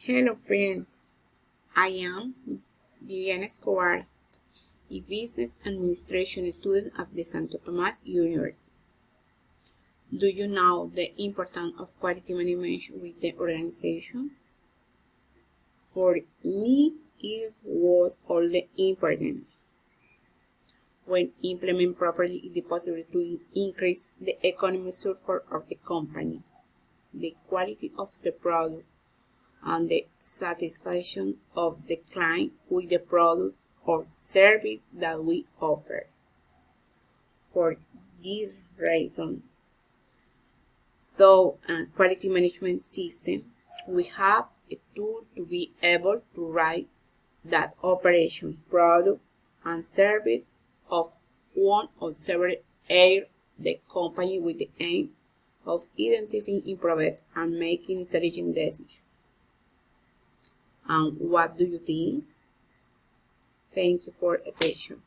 Hello friends, I am Viviana Escobar, a business administration student at the Santo Tomás University. Do you know the importance of quality management with the organization? For me, it was all the important. When implemented properly, it is possible to increase the economic support of the company, the quality of the product, and the satisfaction of the client with the product or service that we offer. For this reason, through a quality management system, we have a tool to be able to write that operation, product, and service of one or several areas the company with the aim of identifying improvement and making intelligent decisions. And what do you think? Thank you for attention.